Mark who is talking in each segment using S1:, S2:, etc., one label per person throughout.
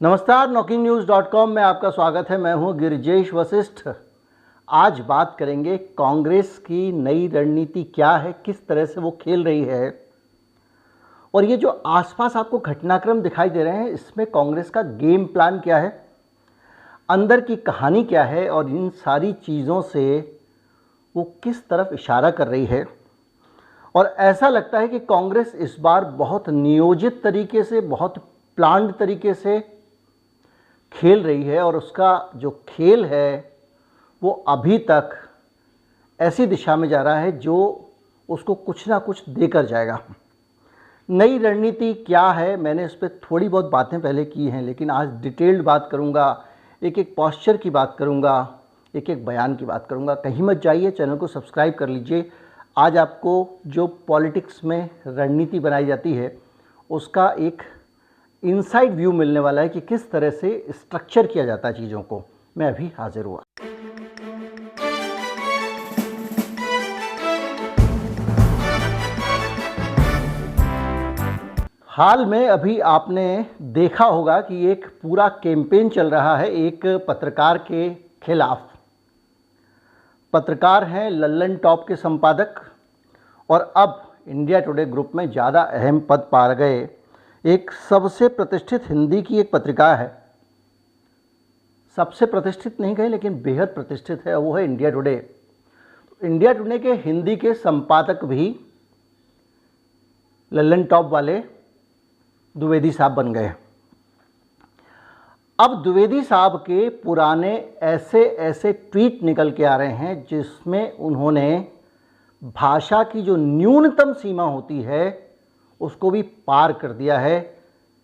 S1: नमस्कार, NokingNews.com में आपका स्वागत है। मैं हूं गिरिजेश वशिष्ठ। आज बात करेंगे कांग्रेस की नई रणनीति क्या है, किस तरह से वो खेल रही है, और ये जो आसपास आपको घटनाक्रम दिखाई दे रहे हैं इसमें कांग्रेस का गेम प्लान क्या है, अंदर की कहानी क्या है, और इन सारी चीज़ों से वो किस तरफ इशारा कर रही है। और ऐसा लगता है कि कांग्रेस इस बार बहुत नियोजित तरीके से, बहुत प्लान्ड तरीके से खेल रही है, और उसका जो खेल है वो अभी तक ऐसी दिशा में जा रहा है जो उसको कुछ ना कुछ देकर जाएगा। नई रणनीति क्या है, मैंने इस पर थोड़ी बहुत बातें पहले की हैं, लेकिन आज डिटेल्ड बात करूंगा, एक एक पॉस्चर की बात करूंगा, एक एक बयान की बात करूंगा। कहीं मत जाइए, चैनल को सब्सक्राइब कर लीजिए। आज आपको जो पॉलिटिक्स में रणनीति बनाई जाती है उसका एक इनसाइड व्यू मिलने वाला है कि किस तरह से स्ट्रक्चर किया जाता है चीज़ों को। मैं अभी हाजिर हुआ। हाल में अभी आपने देखा होगा कि एक पूरा कैंपेन चल रहा है एक पत्रकार के खिलाफ। पत्रकार हैं लल्लन टॉप के संपादक, और अब इंडिया टुडे ग्रुप में ज़्यादा अहम पद पा गए एक सबसे प्रतिष्ठित हिंदी की एक पत्रिका है। सबसे प्रतिष्ठित नहीं कहें, लेकिन बेहद प्रतिष्ठित है, वो है इंडिया टुडे। इंडिया टुडे के हिंदी के संपादक भी लल्लन टॉप वाले द्विवेदी साहब बन गए। अब द्विवेदी साहब के पुराने ऐसे ऐसे ट्वीट निकल के आ रहे हैं जिसमें उन्होंने भाषा की जो न्यूनतम सीमा होती है उसको भी पार कर दिया है।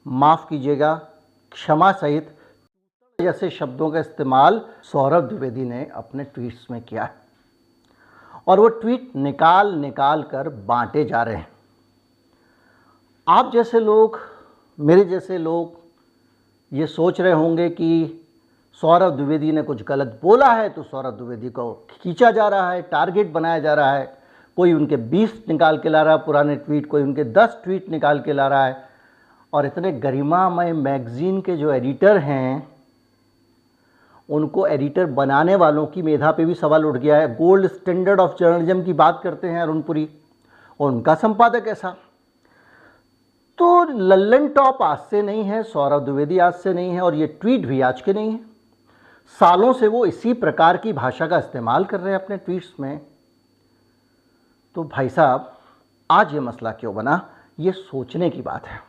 S1: माफ़ कीजिएगा, क्षमा सहित जैसे शब्दों का इस्तेमाल सौरभ द्विवेदी ने अपने ट्वीट्स में किया है, और वो ट्वीट निकाल निकाल कर बांटे जा रहे हैं। आप जैसे लोग, मेरे जैसे लोग ये सोच रहे होंगे कि सौरभ द्विवेदी ने कुछ गलत बोला है तो सौरभ द्विवेदी को खींचा जा रहा है, टारगेट बनाया जा रहा है। कोई उनके 20 निकाल के ला रहा है पुराने ट्वीट, कोई उनके 10 ट्वीट निकाल के ला रहा है। और इतने गरिमामय मैगज़ीन के जो एडिटर हैं उनको एडिटर बनाने वालों की मेधा पे भी सवाल उठ गया है। गोल्ड स्टैंडर्ड ऑफ जर्नलिज्म की बात करते हैं अरुणपुरी, और उनका संपादक ऐसा। तो लल्लन टॉप आज से नहीं है, सौरभ द्विवेदी आज से नहीं है, और ये ट्वीट भी आज के नहीं है। सालों से वो इसी प्रकार की भाषा का इस्तेमाल कर रहे हैं अपने ट्वीट्स में। तो भाई साहब, आज ये मसला क्यों बना, ये सोचने की बात है।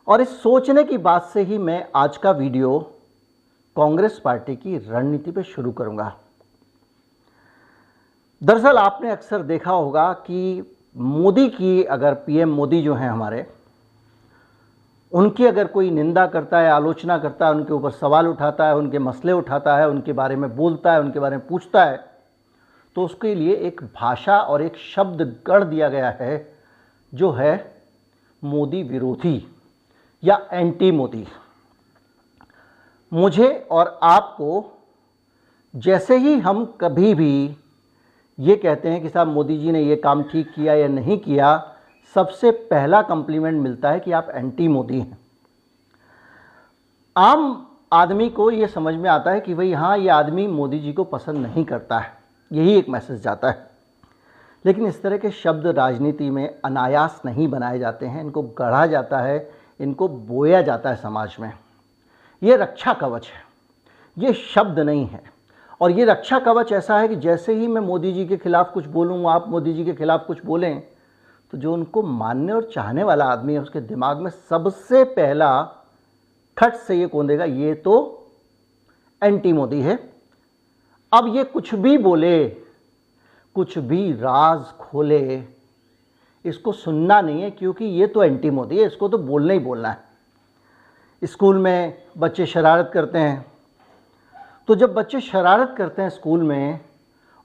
S1: और इस सोचने की बात से ही मैं आज का वीडियो कांग्रेस पार्टी की रणनीति पे शुरू करूंगा। दरअसल आपने अक्सर देखा होगा कि मोदी की, अगर पीएम मोदी जो हैं हमारे, उनकी अगर कोई निंदा करता है, आलोचना करता है, उनके ऊपर सवाल उठाता है, उनके मसले उठाता है, उनके बारे में बोलता है, उनके बारे में पूछता है, तो उसके लिए एक भाषा और एक शब्द गढ़ दिया गया है जो है मोदी विरोधी या एंटी मोदी। मुझे और आपको, जैसे ही हम कभी भी ये कहते हैं कि साहब मोदी जी ने ये काम ठीक किया या नहीं किया, सबसे पहला कॉम्प्लीमेंट मिलता है कि आप एंटी मोदी हैं। आम आदमी को ये समझ में आता है कि भाई हाँ, ये आदमी मोदी जी को पसंद नहीं करता है, यही एक मैसेज जाता है। लेकिन इस तरह के शब्द राजनीति में अनायास नहीं बनाए जाते हैं, इनको गढ़ा जाता है, इनको बोया जाता है समाज में। ये रक्षा कवच है, ये शब्द नहीं है। और ये रक्षा कवच ऐसा है कि जैसे ही मैं मोदी जी के खिलाफ कुछ बोलूँ, आप मोदी जी के खिलाफ कुछ बोलें, तो जो उनको मानने और चाहने वाला आदमी है उसके दिमाग में सबसे पहला खट से ये कौंधेगा, ये तो एंटी मोदी है। अब ये कुछ भी बोले, कुछ भी राज खोले, इसको सुनना नहीं है, क्योंकि ये तो एंटी मोदी है, इसको तो बोलना ही बोलना है। स्कूल में बच्चे शरारत करते हैं, तो जब बच्चे शरारत करते हैं स्कूल में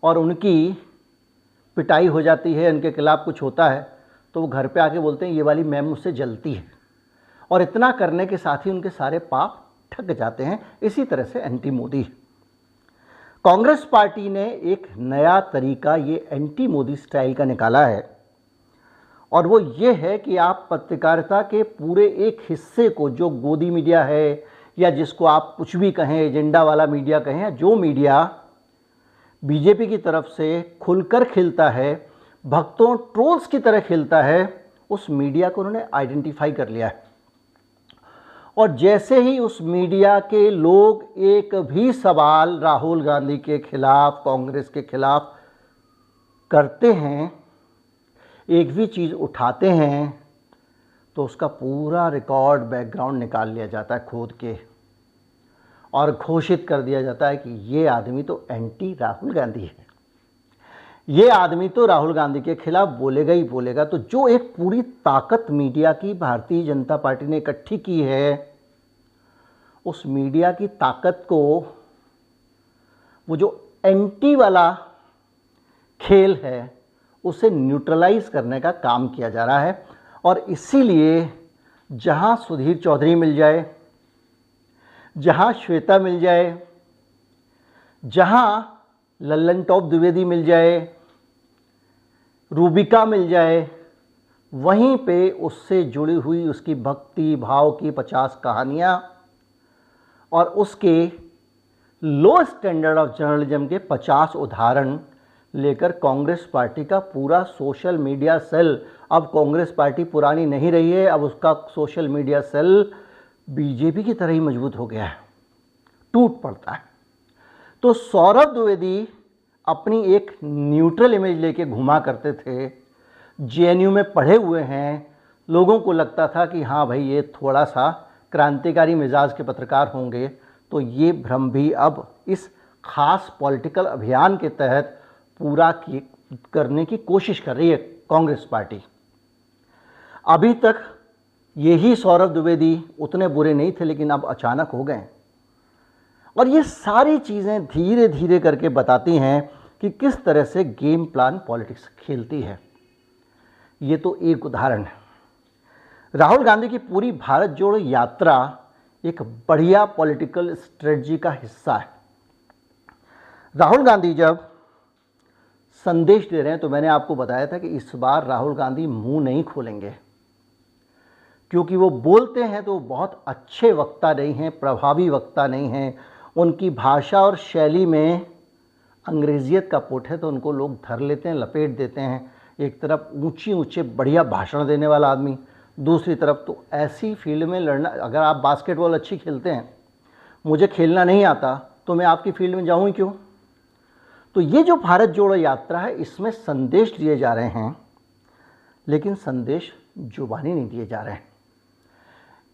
S1: और उनकी पिटाई हो जाती है, उनके खिलाफ कुछ होता है, तो वो घर पे आके बोलते हैं ये वाली मैम मुझसे जलती है, और इतना करने के साथ ही उनके सारे पाप ठग जाते हैं। इसी तरह से एंटी मोदी। कांग्रेस पार्टी ने एक नया तरीका ये एंटी मोदी स्टाइल का निकाला है, और वो ये है कि आप पत्रकारिता के पूरे एक हिस्से को, जो गोदी मीडिया है या जिसको आप कुछ भी कहें, एजेंडा वाला मीडिया कहें, या जो मीडिया बीजेपी की तरफ से खुलकर खिलता है, भक्तों ट्रोल्स की तरह खिलता है, उस मीडिया को उन्होंने आइडेंटिफाई कर लिया है। और जैसे ही उस मीडिया के लोग एक भी सवाल राहुल गांधी के खिलाफ, कांग्रेस के खिलाफ करते हैं, एक भी चीज़ उठाते हैं, तो उसका पूरा रिकॉर्ड, बैकग्राउंड निकाल लिया जाता है खोद के, और घोषित कर दिया जाता है कि ये आदमी तो एंटी राहुल गांधी है, ये आदमी तो राहुल गांधी के खिलाफ बोलेगा ही बोलेगा। तो जो एक पूरी ताकत मीडिया की भारतीय जनता पार्टी ने इकट्ठी की है, उस मीडिया की ताकत को, वो जो एंटी वाला खेल है, उसे न्यूट्रलाइज करने का काम किया जा रहा है। और इसीलिए जहां सुधीर चौधरी मिल जाए, जहां श्वेता मिल जाए, जहां लल्लन टॉप द्विवेदी मिल जाए, रूबिका मिल जाए, वहीं पे उससे जुड़ी हुई उसकी भक्ति भाव की 50 कहानियाँ और उसके लो स्टैंडर्ड ऑफ जर्नलिज्म के 50 उदाहरण लेकर कांग्रेस पार्टी का पूरा सोशल मीडिया सेल, अब कांग्रेस पार्टी पुरानी नहीं रही है, अब उसका सोशल मीडिया सेल बीजेपी की तरह ही मजबूत हो गया है, टूट पड़ता है। तो सौरभ द्विवेदी अपनी एक न्यूट्रल इमेज लेके घुमा करते थे, जेएनयू में पढ़े हुए हैं, लोगों को लगता था कि हाँ भाई ये थोड़ा सा क्रांतिकारी मिजाज के पत्रकार होंगे। तो ये भ्रम भी अब इस खास पॉलिटिकल अभियान के तहत पूरा करने की कोशिश कर रही है कांग्रेस पार्टी। अभी तक यही सौरभ द्विवेदी उतने बुरे नहीं थे, लेकिन अब अचानक हो गए। और ये सारी चीज़ें धीरे धीरे करके बताती हैं कि किस तरह से गेम प्लान पॉलिटिक्स खेलती है। ये तो एक उदाहरण है। राहुल गांधी की पूरी भारत जोड़ो यात्रा एक बढ़िया पॉलिटिकल स्ट्रेटजी का हिस्सा है। राहुल गांधी जब संदेश दे रहे हैं, तो मैंने आपको बताया था कि इस बार राहुल गांधी मुंह नहीं खोलेंगे, क्योंकि वो बोलते हैं तो बहुत अच्छे वक्ता नहीं हैं, प्रभावी वक्ता नहीं हैं। उनकी भाषा और शैली में अंग्रेजियत का पुट है, तो उनको लोग धर लेते हैं, लपेट देते हैं। एक तरफ ऊंची ऊंचे बढ़िया भाषण देने वाला आदमी, दूसरी तरफ तो ऐसी फील्ड में लड़ना। अगर आप बास्केटबॉल अच्छी खेलते हैं, मुझे खेलना नहीं आता, तो मैं आपकी फील्ड में जाऊँ ही क्यों। तो ये जो भारत जोड़ो यात्रा है, इसमें संदेश दिए जा रहे हैं, लेकिन संदेश जुबानी नहीं दिए जा रहे हैं।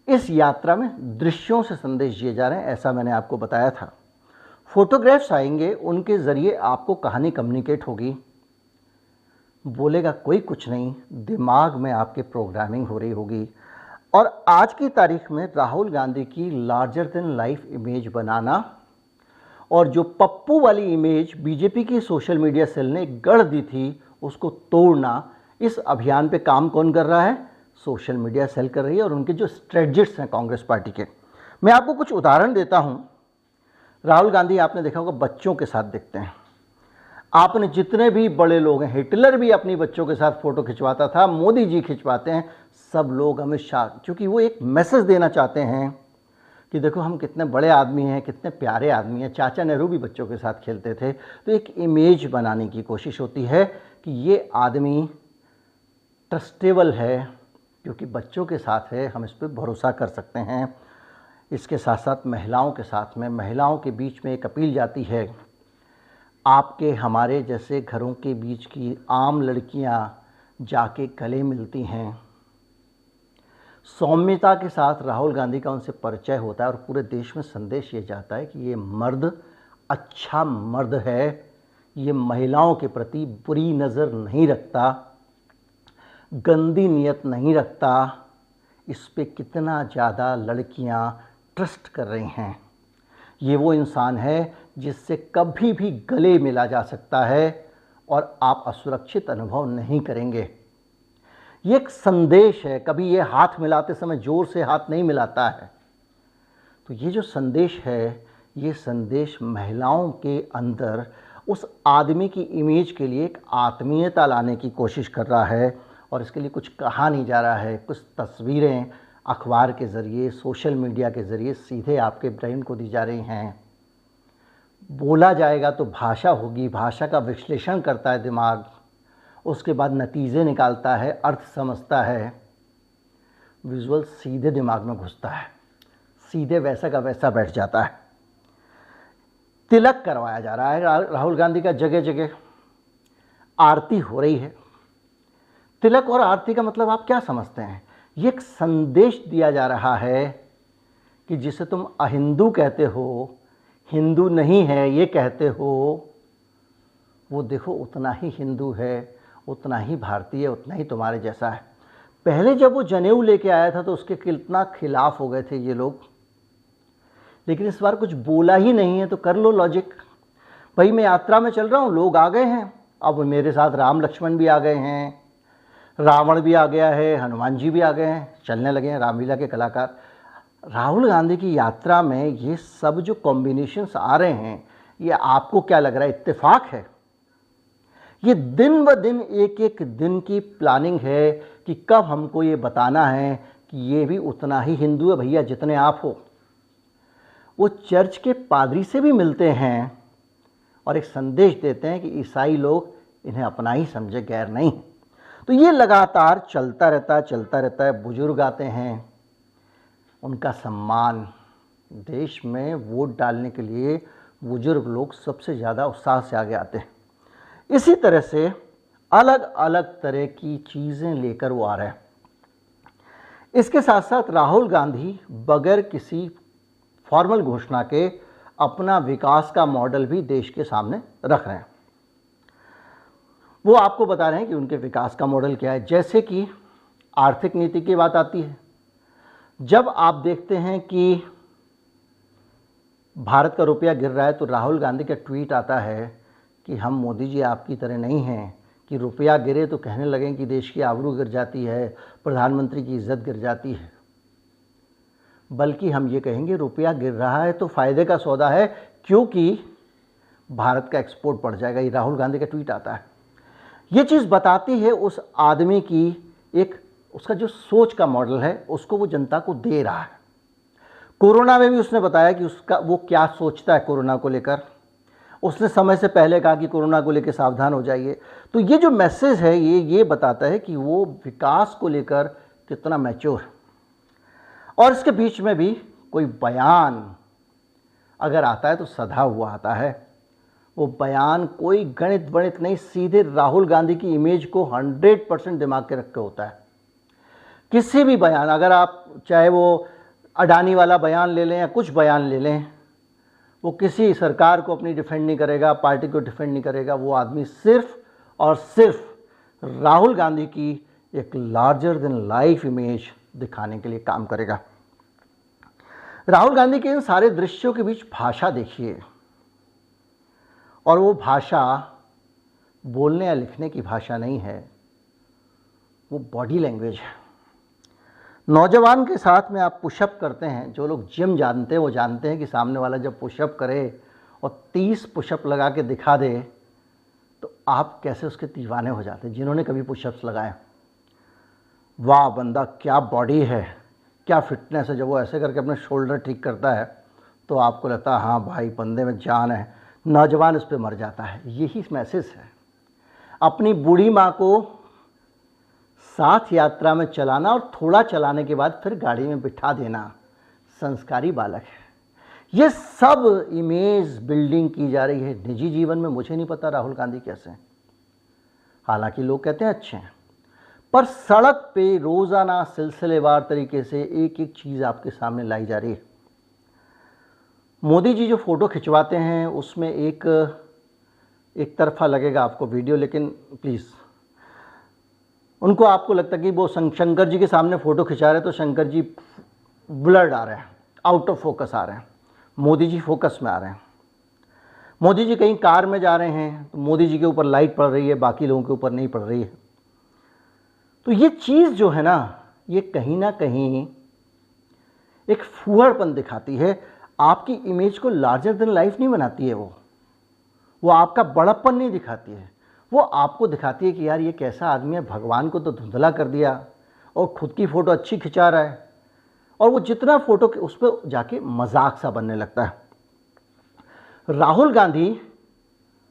S1: इस यात्रा में दृश्यों से संदेश दिए जा रहे हैं, ऐसा मैंने आपको बताया था। फोटोग्राफ्स आएंगे, उनके ज़रिए आपको कहानी कम्युनिकेट होगी। बोलेगा कोई कुछ नहीं, दिमाग में आपके प्रोग्रामिंग हो रही होगी। और आज की तारीख में राहुल गांधी की लार्जर देन लाइफ इमेज बनाना और जो पप्पू वाली इमेज बीजेपी की सोशल मीडिया सेल ने गढ़ दी थी, उसको तोड़ना, इस अभियान पे काम कौन कर रहा है? सोशल मीडिया सेल कर रही है, और उनके जो स्ट्रेटजिस्ट हैं कांग्रेस पार्टी के। मैं आपको कुछ उदाहरण देता हूं। राहुल गांधी आपने देखा होगा बच्चों के साथ दिखते हैं। आपने जितने भी बड़े लोग हैं, हिटलर भी अपनी बच्चों के साथ फ़ोटो खिंचवाता था, मोदी जी खिंचवाते हैं, सब लोग अमित शाह, क्योंकि वो एक मैसेज देना चाहते हैं कि देखो हम कितने बड़े आदमी हैं, कितने प्यारे आदमी हैं। चाचा नेहरू भी बच्चों के साथ खेलते थे। तो एक इमेज बनाने की कोशिश होती है कि ये आदमी ट्रस्टेबल है, क्योंकि बच्चों के साथ है, हम इस पर भरोसा कर सकते हैं। इसके साथ साथ महिलाओं के साथ में, महिलाओं के बीच में एक अपील जाती है, आपके हमारे जैसे घरों के बीच की आम लड़कियां जाके गले मिलती हैं। सौम्यता के साथ राहुल गांधी का उनसे परिचय होता है, और पूरे देश में संदेश ये जाता है कि ये मर्द अच्छा मर्द है, ये महिलाओं के प्रति बुरी नज़र नहीं रखता, गंदी नीयत नहीं रखता। इस पे कितना ज़्यादा लड़कियां ट्रस्ट कर रही हैं। ये वो इंसान है जिससे कभी भी गले मिला जा सकता है और आप असुरक्षित अनुभव नहीं करेंगे। ये एक संदेश है। कभी ये हाथ मिलाते समय ज़ोर से हाथ नहीं मिलाता है। तो ये जो संदेश है, ये संदेश महिलाओं के अंदर उस आदमी की इमेज के लिए एक आत्मीयता लाने की कोशिश कर रहा है, और इसके लिए कुछ कहा नहीं जा रहा है, कुछ तस्वीरें अखबार के ज़रिए, सोशल मीडिया के ज़रिए सीधे आपके ब्रेन को दी जा रही हैं। बोला जाएगा तो भाषा होगी, भाषा का विश्लेषण करता है दिमाग, उसके बाद नतीजे निकालता है, अर्थ समझता है, विजुअल सीधे दिमाग में घुसता है, सीधे वैसा का वैसा बैठ जाता है। तिलक करवाया जा रहा है राहुल गांधी का, जगह जगह आरती हो रही है। तिलक और आरती का मतलब आप क्या समझते हैं? ये एक संदेश दिया जा रहा है कि जिसे तुम अहिंदू कहते हो, हिंदू नहीं है ये कहते हो, वो देखो उतना ही हिंदू है, उतना ही भारतीय, उतना ही तुम्हारे जैसा है। पहले जब वो जनेऊ लेके आया था तो उसके कितना खिलाफ हो गए थे ये लोग, लेकिन इस बार कुछ बोला ही नहीं है। तो कर लो लॉजिक, भाई मैं यात्रा में चल रहा हूँ, लोग आ गए हैं, अब मेरे साथ राम लक्ष्मण भी आ गए हैं, रावण भी आ गया है, हनुमान जी भी आ गए हैं, चलने लगे हैं रामलीला के कलाकार। राहुल गांधी की यात्रा में ये सब जो कॉम्बिनेशंस आ रहे हैं, ये आपको क्या लग रहा है इत्तेफाक है? ये दिन ब दिन एक एक दिन की प्लानिंग है कि कब हमको ये बताना है कि ये भी उतना ही हिंदू है भैया जितने आप हो। वो चर्च के पादरी से भी मिलते हैं और एक संदेश देते हैं कि ईसाई लोग इन्हें अपना ही समझे, गैर नहीं। तो ये लगातार चलता रहता है। बुजुर्ग आते हैं, उनका सम्मान, देश में वोट डालने के लिए बुजुर्ग लोग सबसे ज़्यादा उत्साह से आगे आते हैं। इसी तरह से अलग अलग तरह की चीज़ें लेकर वो आ रहे हैं। इसके साथ साथ राहुल गांधी बगैर किसी फॉर्मल घोषणा के अपना विकास का मॉडल भी देश के सामने रख रहे हैं। वो आपको बता रहे हैं कि उनके विकास का मॉडल क्या है। जैसे कि आर्थिक नीति की बात आती है, जब आप देखते हैं कि भारत का रुपया गिर रहा है तो राहुल गांधी का ट्वीट आता है कि हम मोदी जी आपकी तरह नहीं हैं कि रुपया गिरे तो कहने लगें कि देश की आबरू गिर जाती है, प्रधानमंत्री की इज्जत गिर जाती है, बल्कि हम ये कहेंगे रुपया गिर रहा है तो फ़ायदे का सौदा है, क्योंकि भारत का एक्सपोर्ट बढ़ जाएगा। ये राहुल गांधी का ट्वीट आता है। ये चीज़ बताती है उस आदमी की एक, उसका जो सोच का मॉडल है उसको वो जनता को दे रहा है। कोरोना में भी उसने बताया कि उसका वो क्या सोचता है कोरोना को लेकर। उसने समय से पहले कहा कि कोरोना को लेकर सावधान हो जाइए। तो ये जो मैसेज है ये बताता है कि वो विकास को लेकर कितना मैच्योर है। और इसके बीच में भी कोई बयान अगर आता है तो सधा हुआ आता है। वो बयान कोई गणित वणित नहीं, सीधे राहुल गांधी की इमेज को 100% दिमाग के रख के होता है। किसी भी बयान, अगर आप चाहे वो अडानी वाला बयान ले लें या कुछ बयान ले लें, वो किसी सरकार को अपनी डिफेंड नहीं करेगा, पार्टी को डिफेंड नहीं करेगा। वो आदमी सिर्फ और सिर्फ राहुल गांधी की एक लार्जर देन लाइफ इमेज दिखाने के लिए काम करेगा। राहुल गांधी के इन सारे दृश्यों के बीच भाषा देखिए, और वो भाषा बोलने या लिखने की भाषा नहीं है, वो बॉडी लैंग्वेज है। नौजवान के साथ में आप पुशअप करते हैं, जो लोग जिम जानते हैं वो जानते हैं कि सामने वाला जब पुशअप करे और 30 पुशअप लगा के दिखा दे तो आप कैसे उसके दीवाने हो जाते हैं। जिन्होंने कभी पुशअप्स लगाए, वाह बंदा क्या बॉडी है, क्या फिटनेस है। जब वो ऐसे करके अपने शोल्डर ठीक करता है तो आपको लगता है हाँ भाई बंदे में जान है। नौजवान इस पर मर जाता है। यही मैसेज है। अपनी बूढ़ी माँ को साथ यात्रा में चलाना और थोड़ा चलाने के बाद फिर गाड़ी में बिठा देना संस्कारी बालक है। ये सब इमेज बिल्डिंग की जा रही है। निजी जीवन में मुझे नहीं पता राहुल गांधी कैसे हैं, हालांकि लोग कहते हैं अच्छे हैं, पर सड़क पे रोज़ाना सिलसिलेवार तरीके से एक एक चीज़ आपके सामने लाई जा रही है। मोदी जी जो फ़ोटो खिंचवाते हैं उसमें एक तरफा लगेगा आपको वीडियो, लेकिन प्लीज़ उनको आपको लगता है कि वो शंकर जी के सामने फ़ोटो खिंचा रहे तो शंकर जी ब्लर्ड आ रहे हैं, आउट ऑफ फोकस आ रहे हैं। मोदी जी फोकस में आ रहे हैं। मोदी जी कहीं कार में जा रहे हैं तो मोदी जी के ऊपर लाइट पड़ रही है, बाकी लोगों के ऊपर नहीं पड़ रही है। तो ये चीज़ जो है ना, ये कहीं ना कहीं एक फूहड़पन दिखाती है। आपकी इमेज को लार्जर देन लाइफ नहीं बनाती है, वो आपका बड़प्पन नहीं दिखाती है, वो आपको दिखाती है कि यार ये कैसा आदमी है, भगवान को तो धुंधला कर दिया और खुद की फ़ोटो अच्छी खिंचा रहा है, और वो जितना फ़ोटो उस पर जाके मजाक सा बनने लगता है। राहुल गांधी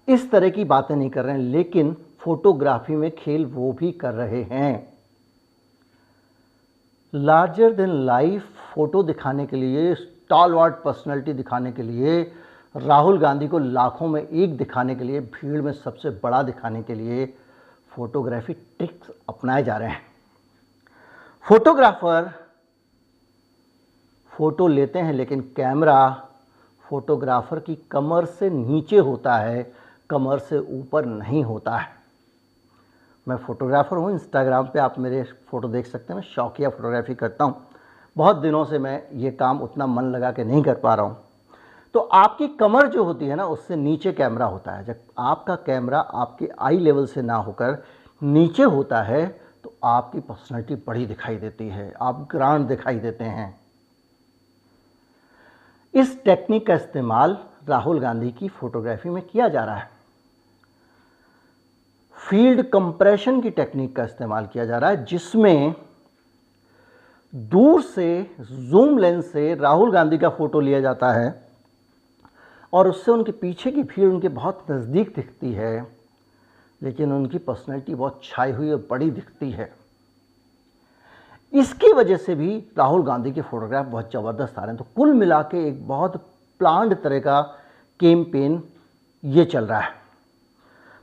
S1: इस तरह की बातें नहीं कर रहे हैं, लेकिन फोटोग्राफी में खेल वो भी कर रहे हैं। लार्जर देन लाइफ फोटो दिखाने के लिए, स्टॉलवर्ट पर्सनैलिटी दिखाने के लिए, राहुल गांधी को लाखों में एक दिखाने के लिए, भीड़ में सबसे बड़ा दिखाने के लिए फोटोग्राफी ट्रिक्स अपनाए जा रहे हैं। फोटोग्राफर फोटो लेते हैं, लेकिन कैमरा फोटोग्राफर की कमर से नीचे होता है, कमर से ऊपर नहीं होता है। मैं फोटोग्राफर हूँ, इंस्टाग्राम पे आप मेरे फ़ोटो देख सकते हैं, मैं शौकिया फ़ोटोग्राफी करता हूँ। बहुत दिनों से मैं ये काम उतना मन लगा के नहीं कर पा रहा हूँ। तो आपकी कमर जो होती है ना, उससे नीचे कैमरा होता है। जब आपका कैमरा आपके आई लेवल से ना होकर नीचे होता है तो आपकी पर्सनैलिटी बड़ी दिखाई देती है, आप ग्रांड दिखाई देते हैं। इस टेक्निक का इस्तेमाल राहुल गांधी की फोटोग्राफी में किया जा रहा है। फील्ड कंप्रेशन की टेक्निक का इस्तेमाल किया जा रहा है, जिसमें दूर से जूम लेंस से राहुल गांधी का फोटो लिया जाता है और उससे उनके पीछे की भीड़ उनके बहुत नज़दीक दिखती है, लेकिन उनकी पर्सनैलिटी बहुत छाई हुई और बड़ी दिखती है। इसकी वजह से भी राहुल गांधी के फोटोग्राफ बहुत ज़बरदस्त आ रहे हैं। तो कुल मिला के एक बहुत प्लान्ड तरह का कैंपेन ये चल रहा है।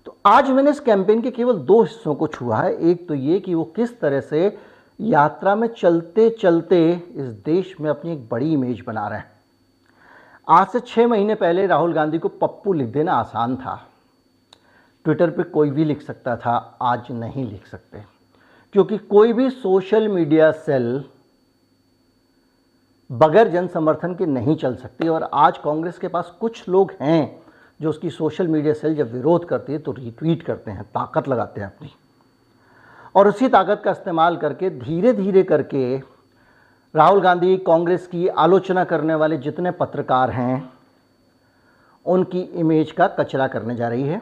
S1: तो आज मैंने इस कैंपेन के केवल 2 हिस्सों को छुआ है। एक तो ये कि वो किस तरह से यात्रा में चलते चलते इस देश में अपनी एक बड़ी इमेज बना रहे हैं। आज से 6 महीने पहले राहुल गांधी को पप्पू लिख देना आसान था, ट्विटर पे कोई भी लिख सकता था। आज नहीं लिख सकते, क्योंकि कोई भी सोशल मीडिया सेल बगैर जन समर्थन के नहीं चल सकती। और आज कांग्रेस के पास कुछ लोग हैं जो उसकी सोशल मीडिया सेल जब विरोध करती है तो रीट्वीट करते हैं, ताकत लगाते हैं अपनी, और उसी ताकत का इस्तेमाल करके धीरे धीरे करके राहुल गांधी, कांग्रेस की आलोचना करने वाले जितने पत्रकार हैं उनकी इमेज का कचरा करने जा रही है।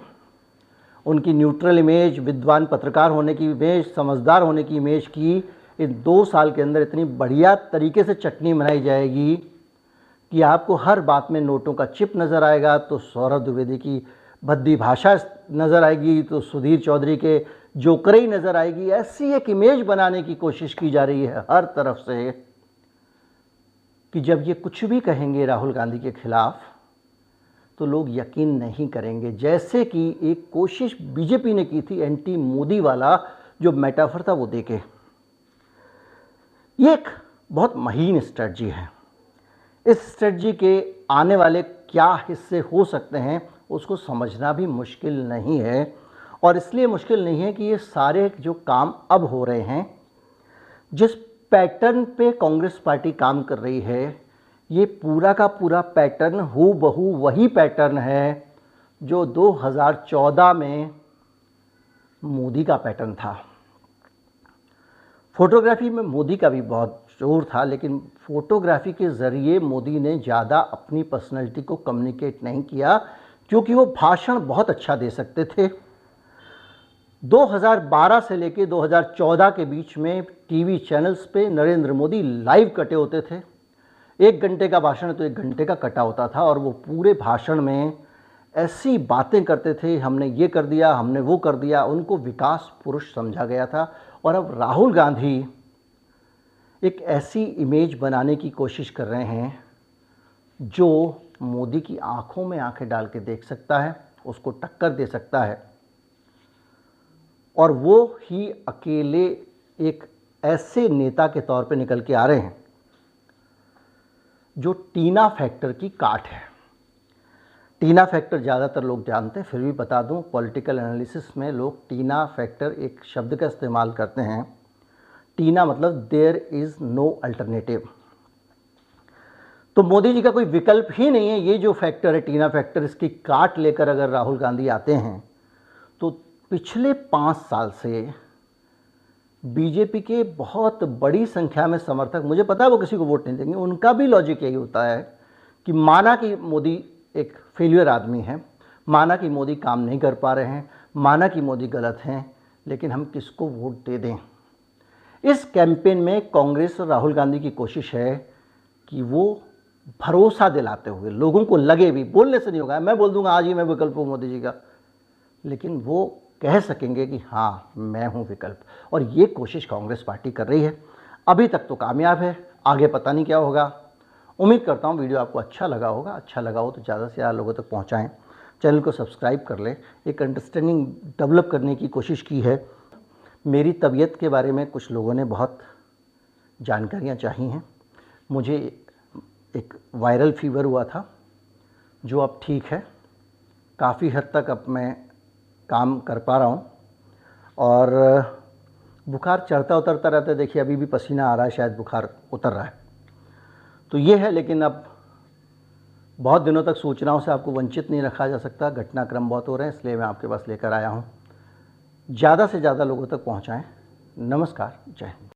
S1: उनकी न्यूट्रल इमेज, विद्वान पत्रकार होने की इमेज, समझदार होने की इमेज की इन 2 साल के अंदर इतनी बढ़िया तरीके से चटनी बनाई जाएगी कि आपको हर बात में नोटों का चिप नज़र आएगा, तो सौरभ द्विवेदी की भद्दी भाषा नज़र आएगी, तो सुधीर चौधरी के जोकरई नज़र आएगी। ऐसी एक इमेज बनाने की कोशिश की जा रही है हर तरफ से कि जब ये कुछ भी कहेंगे राहुल गांधी के खिलाफ तो लोग यकीन नहीं करेंगे। जैसे कि एक कोशिश बीजेपी ने की थी एंटी मोदी वाला जो मेटाफर था वो देके। ये एक बहुत महीन स्ट्रेटजी है। इस स्ट्रेटजी के आने वाले क्या हिस्से हो सकते हैं उसको समझना भी मुश्किल नहीं है, और इसलिए मुश्किल नहीं है कि ये सारे जो काम अब हो रहे हैं, जिस पैटर्न पे कांग्रेस पार्टी काम कर रही है, ये पूरा का पूरा पैटर्न हूबहू वही पैटर्न है जो 2014 में मोदी का पैटर्न था। फोटोग्राफी में मोदी का भी बहुत जोर था, लेकिन फोटोग्राफी के ज़रिए मोदी ने ज़्यादा अपनी पर्सनैलिटी को कम्युनिकेट नहीं किया, क्योंकि वो भाषण बहुत अच्छा दे सकते थे। 2012 से लेकर 2014 के बीच में टीवी चैनल्स पे नरेंद्र मोदी लाइव कटे होते थे। 1 घंटे का भाषण तो 1 घंटे का कटा होता था, और वो पूरे भाषण में ऐसी बातें करते थे, हमने ये कर दिया, हमने वो कर दिया। उनको विकास पुरुष समझा गया था। और अब राहुल गांधी एक ऐसी इमेज बनाने की कोशिश कर रहे हैं जो मोदी की आंखों में आंखें डाल के देख सकता है, उसको टक्कर दे सकता है, और वो ही अकेले एक ऐसे नेता के तौर पे निकल के आ रहे हैं जो टीना फैक्टर की काट है। टीना फैक्टर ज़्यादातर लोग जानते हैं, फिर भी बता दूं, पॉलिटिकल एनालिसिस में लोग टीना फैक्टर एक शब्द का इस्तेमाल करते हैं। टीना मतलब देयर इज़ नो अल्टरनेटिव। तो मोदी जी का कोई विकल्प ही नहीं है। ये जो फैक्टर है टीना फैक्टर, इसकी काट लेकर अगर राहुल गांधी आते हैं तो पिछले 5 साल से बीजेपी के बहुत बड़ी संख्या में समर्थक, मुझे पता है वो किसी को वोट नहीं देंगे, उनका भी लॉजिक यही होता है कि माना कि मोदी एक फेलियर आदमी है, माना कि मोदी काम नहीं कर पा रहे हैं, माना कि मोदी गलत हैं, लेकिन हम किसको वोट दे दें। इस कैंपेन में कांग्रेस और राहुल गांधी की कोशिश है कि वो भरोसा दिलाते हुए लोगों को लगे, भी बोलने से नहीं होगा, मैं बोल दूंगा आज ही मैं विकल्प हूँ मोदी जी का, लेकिन वो कह सकेंगे कि हाँ मैं हूँ विकल्प। और ये कोशिश कांग्रेस पार्टी कर रही है। अभी तक तो कामयाब है, आगे पता नहीं क्या होगा। उम्मीद करता हूँ वीडियो आपको अच्छा लगा होगा। अच्छा लगा हो तो ज़्यादा से ज़्यादा लोगों तक पहुँचाएँ, चैनल को सब्सक्राइब कर लें। एक अंडरस्टैंडिंग डेवलप करने की कोशिश की है। मेरी तबीयत के बारे में कुछ लोगों ने बहुत जानकारियाँ चाही हैं। मुझे एक वायरल फीवर हुआ था जो अब ठीक है, काफ़ी हद तक अब मैं काम कर पा रहा हूँ और बुखार चढ़ता उतरता रहता है। देखिए अभी भी पसीना आ रहा है, शायद बुखार उतर रहा है। तो ये है, लेकिन अब बहुत दिनों तक सूचनाओं से आपको वंचित नहीं रखा जा सकता। घटनाक्रम बहुत हो रहे हैं, इसलिए मैं आपके पास लेकर आया हूँ। ज़्यादा से ज़्यादा लोगों तक पहुँचाएँ। नमस्कार, जय हिंद।